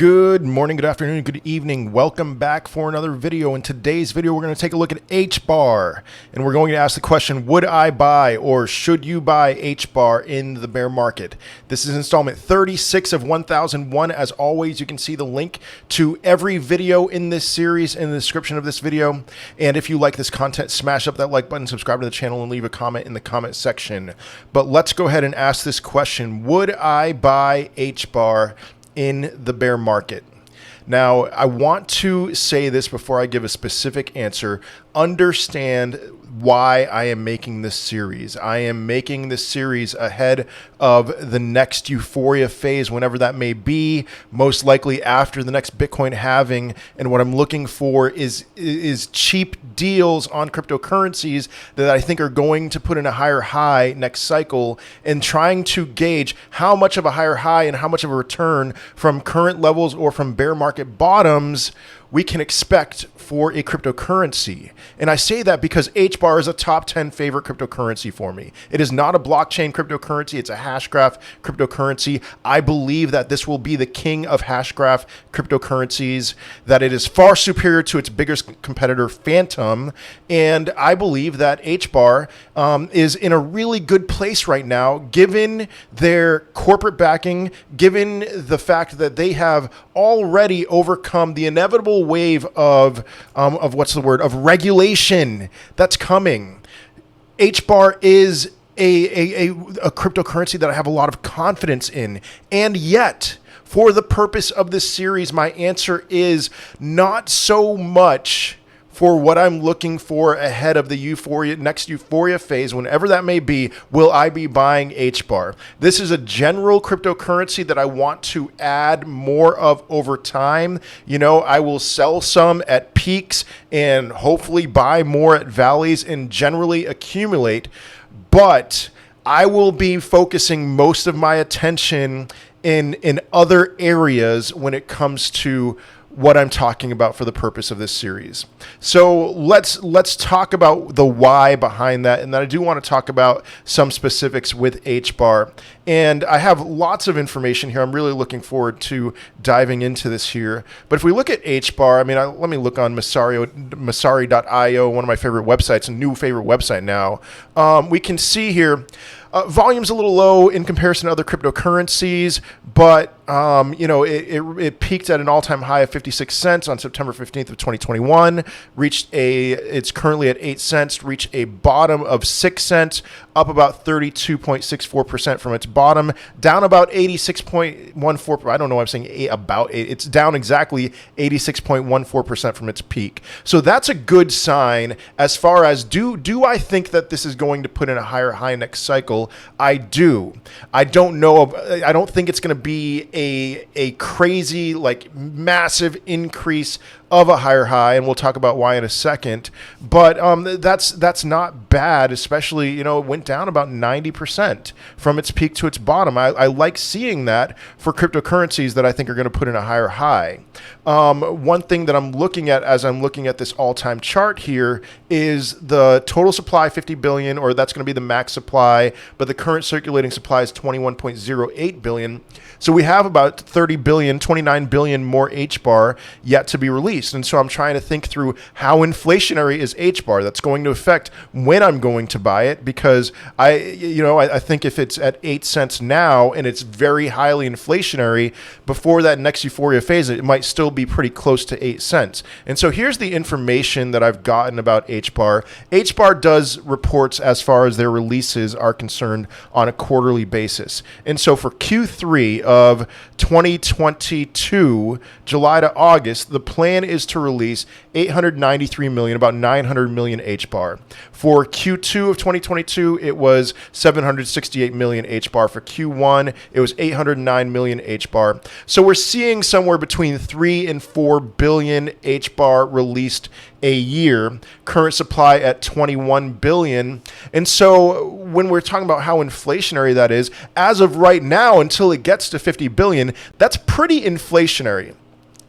Good morning, good afternoon, good evening. Welcome back for another video. In today's video, we're going to take a look at HBAR, and we're going to ask the question, would I buy or should you buy HBAR in the bear market? This is installment 36 of 1001. As always, you can see the link to every video in this series in the description of this video. And if you like this content, smash up that like button, subscribe to the channel, and leave a comment in the comment section. But let's go ahead and ask this question. Would I buy HBAR in the bear market? Now, I want to say this before I give a specific answer. Understand why I am making this series. I am making this series ahead of the next Euphoria Phase, whenever that may be, most likely after the next Bitcoin halving. And what I'm looking for is cheap deals on cryptocurrencies that I think are going to put in a higher high next cycle, and trying to gauge how much of a higher high and how much of a return from current levels or from bear market bottoms we can expect for a cryptocurrency. And I say that because HBAR is a top 10 favorite cryptocurrency for me. It is not a blockchain cryptocurrency, it's a hashgraph cryptocurrency. I believe that this will be the king of hashgraph cryptocurrencies, that it is far superior to its biggest competitor, Phantom. And I believe that HBAR is in a really good place right now, given their corporate backing, given the fact that they have already overcome the inevitable wave of regulation that's coming. HBAR is a cryptocurrency that I have a lot of confidence in, and yet, for the purpose of this series, my answer is not so much for what I'm looking for ahead of the next Euphoria Phase, whenever that may be. Will I be buying HBAR? This is a general cryptocurrency that I want to add more of over time. You know, I will sell some at peaks and hopefully buy more at valleys and generally accumulate. But I will be focusing most of my attention in other areas when it comes to what I'm talking about for the purpose of this series. So let's talk about the why behind that, and then I do want to talk about some specifics with HBAR. And I have lots of information here. I'm really looking forward to diving into this here. But if we look at HBAR, I mean, let me look on Masari.io, one of my favorite websites, a new favorite website now. We can see here, volume's a little low in comparison to other cryptocurrencies, but you know, it peaked at an all-time high of 56 cents on September 15th of 2021. It's currently at 8 cents. Reached a bottom of 6 cents, up about 32.64% from its bottom, down about 86.14. I don't know why I'm saying about. It's down exactly 86.14% from its peak. So that's a good sign. As far as do I think that this is going to put in a higher high next cycle? I do. I don't know. I don't think it's going to be a crazy, like, massive increase of a higher high, and we'll talk about why in a second. But that's not bad, especially, you know, it went down about 90% from its peak to its bottom. I like seeing that for cryptocurrencies that I think are going to put in a higher high. One thing that I'm looking at as I'm looking at this all-time chart here is the total supply, 50 billion, or that's going to be the max supply, but the current circulating supply is 21.08 billion. So we have about 30 billion, 29 billion more HBAR yet to be released. And so I'm trying to think through how inflationary is HBAR. That's going to affect when I'm going to buy it, because I think if it's at 8 cents now and it's very highly inflationary, before that next Euphoria Phase, it might still be pretty close to 8 cents. And so here's the information that I've gotten about HBAR. HBAR does reports as far as their releases are concerned on a quarterly basis. And so for Q3 of 2022, July to August, the plan is to release 893 million, about 900 million HBAR. For Q2 of 2022, it was 768 million HBAR. For Q1, it was 809 million HBAR. So we're seeing somewhere between 3 and 4 billion HBAR released a year, current supply at 21 billion. And so when we're talking about how inflationary that is, as of right now, until it gets to 50 billion, that's pretty inflationary.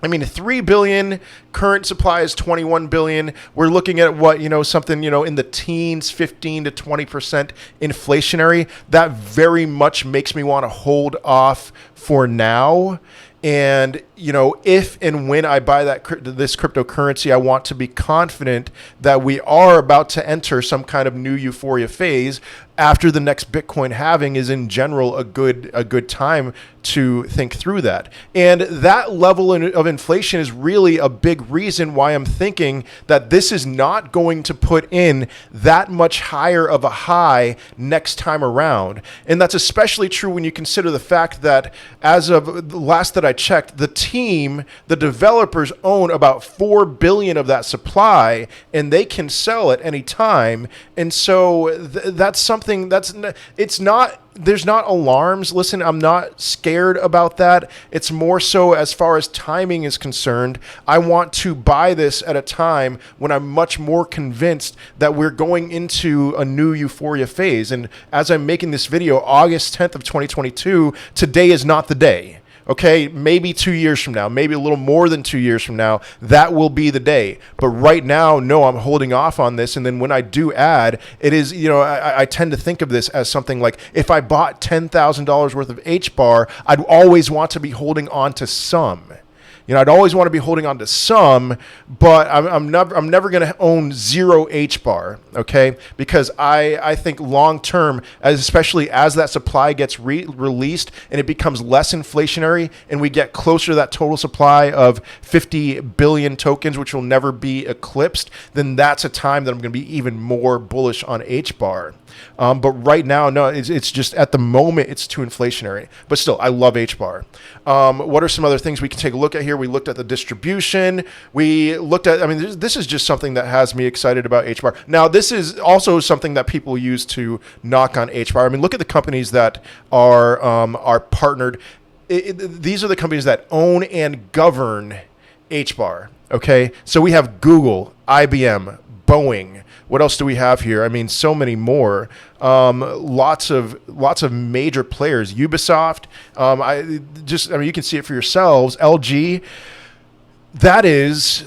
I mean, 3 billion, current supply is 21 billion. We're looking at what, something, in the teens, 15 to 20% inflationary. That very much makes me want to hold off for now. And if and when I buy this cryptocurrency, I want to be confident that we are about to enter some kind of new euphoria phase after the next Bitcoin halving is in general a good time to think through that. And that level of inflation is really a big reason why I'm thinking that this is not going to put in that much higher of a high next time around. And that's especially true when you consider the fact that as of the last that I checked, the developers own about 4 billion of that supply, and they can sell at any time. And so that's something there's not alarms. Listen, I'm not scared about that. It's more so as far as timing is concerned. I want to buy this at a time when I'm much more convinced that we're going into a new euphoria phase. And as I'm making this video, August 10th of 2022, today is not the day. Okay, maybe 2 years from now, maybe a little more than 2 years from now, that will be the day. But right now, no, I'm holding off on this. And then when I do add, it is, I tend to think of this as something like if I bought $10,000 worth of HBAR, I'd always want to be holding on to some. I'd always want to be holding on to some, but I'm never going to own zero HBAR, okay? Because I think long term, especially as that supply gets released and it becomes less inflationary and we get closer to that total supply of 50 billion tokens, which will never be eclipsed, then that's a time that I'm going to be even more bullish on HBAR. But right now, no, it's just at the moment, it's too inflationary. But still, I love HBAR. What are some other things we can take a look at here? We looked at the distribution. We looked at, this is just something that has me excited about HBAR. Now, this is also something that people use to knock on HBAR. Look at the companies that are partnered. These are the companies that own and govern HBAR. Okay, so we have Google, IBM, Boeing. What else do we have here? So many more. Lots of major players. Ubisoft. You can see it for yourselves. LG. That's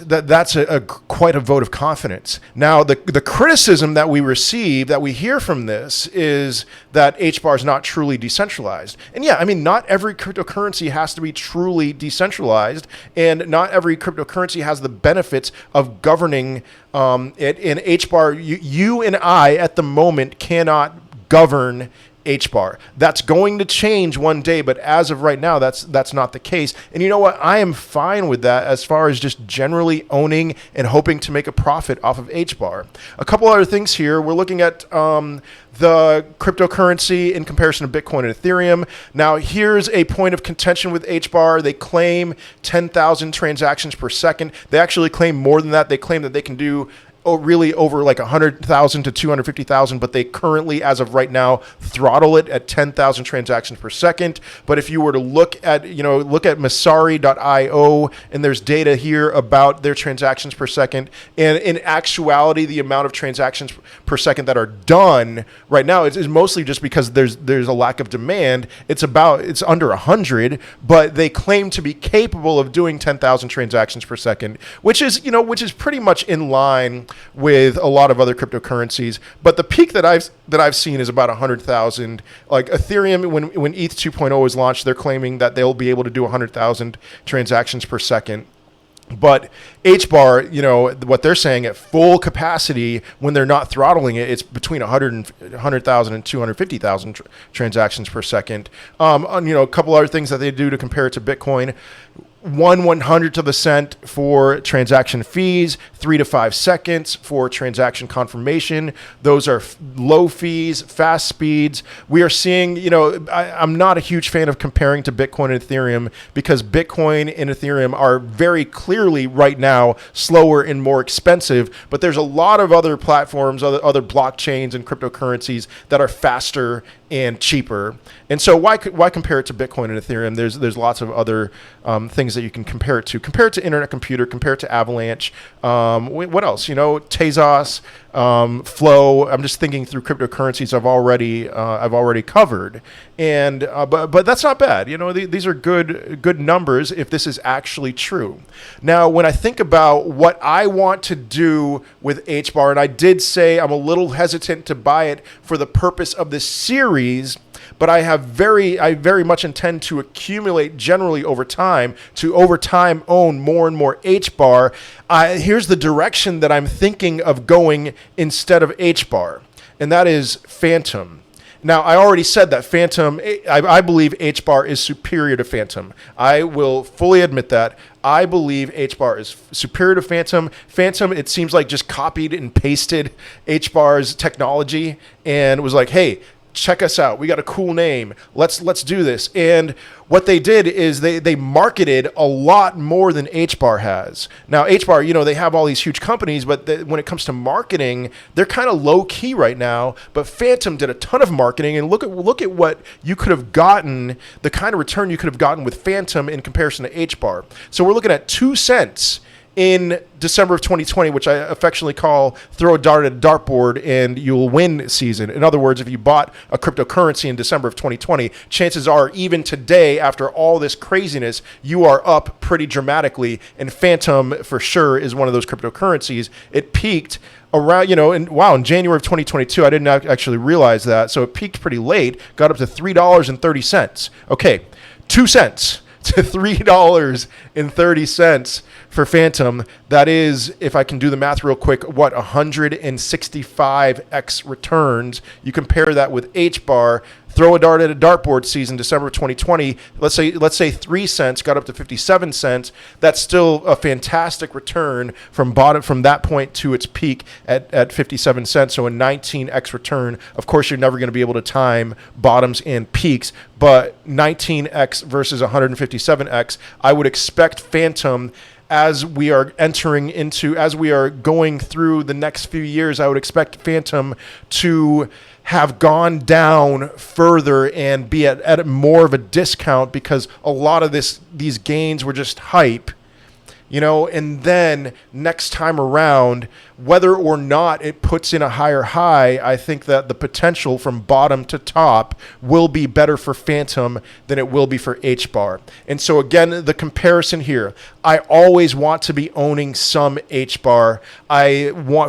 quite a vote of confidence. Now, the criticism that we receive, that we hear from this, is that HBAR is not truly decentralized. And yeah, not every cryptocurrency has to be truly decentralized, and not every cryptocurrency has the benefits of governing it. In HBAR, you and I at the moment cannot govern HBAR. That's going to change one day, but as of right now, that's not the case. And you know what? I am fine with that as far as just generally owning and hoping to make a profit off of HBAR. A couple other things here. We're looking at the cryptocurrency in comparison to Bitcoin and Ethereum. Now, here's a point of contention with HBAR. They claim 10,000 transactions per second. They actually claim more than that. They claim that they can do really over like 100,000 to 250,000, but they currently, as of right now, throttle it at 10,000 transactions per second. But if you were to look at Masari.io, and there's data here about their transactions per second, and in actuality, the amount of transactions per second that are done right now is mostly just because there's a lack of demand. It's under 100, but they claim to be capable of doing 10,000 transactions per second, which is pretty much in line with a lot of other cryptocurrencies. But the peak that I've seen is about 100,000. Like Ethereum, when ETH 2.0 was launched, they're claiming that they'll be able to do 100,000 transactions per second. But HBAR, what they're saying at full capacity, when they're not throttling it, it's between 100,000 and 250,000 transactions per second. A couple other things that they do to compare it to Bitcoin. 1/100th of a cent for transaction fees, 3 to 5 seconds for transaction confirmation. Those are low fees, fast speeds. We are seeing, I'm not a huge fan of comparing to Bitcoin and Ethereum, because Bitcoin and Ethereum are very clearly right now slower and more expensive, but there's a lot of other platforms, other blockchains and cryptocurrencies that are faster and cheaper. And so why compare it to Bitcoin and Ethereum? There's lots of other things that you can compare it to. Compare it to Internet Computer, compare it to Avalanche. What else? Tezos, Flow. I'm just thinking through cryptocurrencies I've already covered. And but that's not bad. These are good numbers if this is actually true. Now, when I think about what I want to do with HBAR, and I did say I'm a little hesitant to buy it for the purpose of this series, but I very much intend to accumulate generally over time, to over time own more and more HBAR. Here's the direction that I'm thinking of going instead of HBAR, and that is Phantom. Now, I already said that Phantom, I believe HBAR is superior to Phantom. I will fully admit that. I believe HBAR is superior to Phantom. Phantom, it seems like just copied and pasted HBAR's technology and was like, hey, check us out. We got a cool name. Let's do this. And what they did is they marketed a lot more than HBAR has. Now, HBAR, they have all these huge companies, but when it comes to marketing, they're kind of low key right now. But Phantom did a ton of marketing, and look at what you could have gotten, the kind of return you could have gotten with Phantom in comparison to HBAR. So we're looking at 2 cents in December of 2020, which I affectionately call throw a dart at a dartboard and you'll win season. In other words, if you bought a cryptocurrency in December of 2020, chances are even today, after all this craziness, you are up pretty dramatically. And Phantom, for sure, is one of those cryptocurrencies. It peaked around, in January of 2022. I didn't actually realize that. So it peaked pretty late, got up to $3.30. Okay, 2 cents to $3.30 for Phantom. That is, if I can do the math real quick, 165x returns. You compare that with HBAR, throw a dart at a dartboard season, December 2020. Let's say 3 cents got up to 57 cents. That's still a fantastic return from that point to its peak at 57 cents. So a 19x return. Of course, you're never going to be able to time bottoms and peaks, but 19x versus 157x, I would expect Phantom, as we are going through the next few years, I would expect Phantom to have gone down further and be at more of a discount, because a lot of these gains were just hype. And then next time around, whether or not it puts in a higher high, I think that the potential from bottom to top will be better for Phantom than it will be for HBAR. And so again, the comparison here, I always want to be owning some HBAR.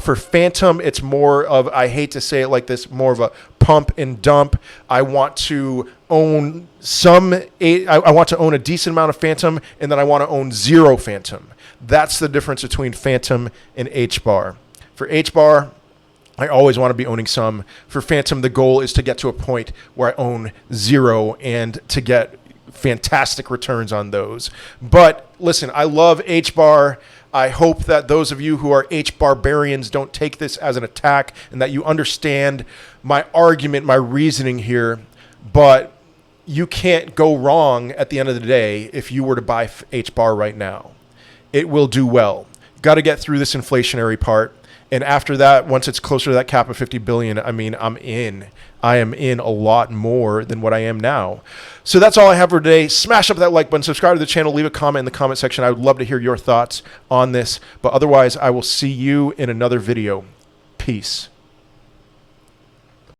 For Phantom, it's more of, I hate to say it like this, more of a pump and dump. I want to own I want to own a decent amount of Phantom, and then I want to own zero Phantom. That's the difference between Phantom and HBAR. For HBAR, I always want to be owning some. For Phantom, the goal is to get to a point where I own zero and to get fantastic returns on those. But listen, I love HBAR. I hope that those of you who are HBARbarians don't take this as an attack, and that you understand my argument, my reasoning here. But you can't go wrong at the end of the day if you were to buy HBAR right now. It will do well. Got to get through this inflationary part. And after that, once it's closer to that cap of 50 billion, I'm in. I am in a lot more than what I am now. So that's all I have for today. Smash up that like button, subscribe to the channel, leave a comment in the comment section. I would love to hear your thoughts on this. But otherwise, I will see you in another video. Peace.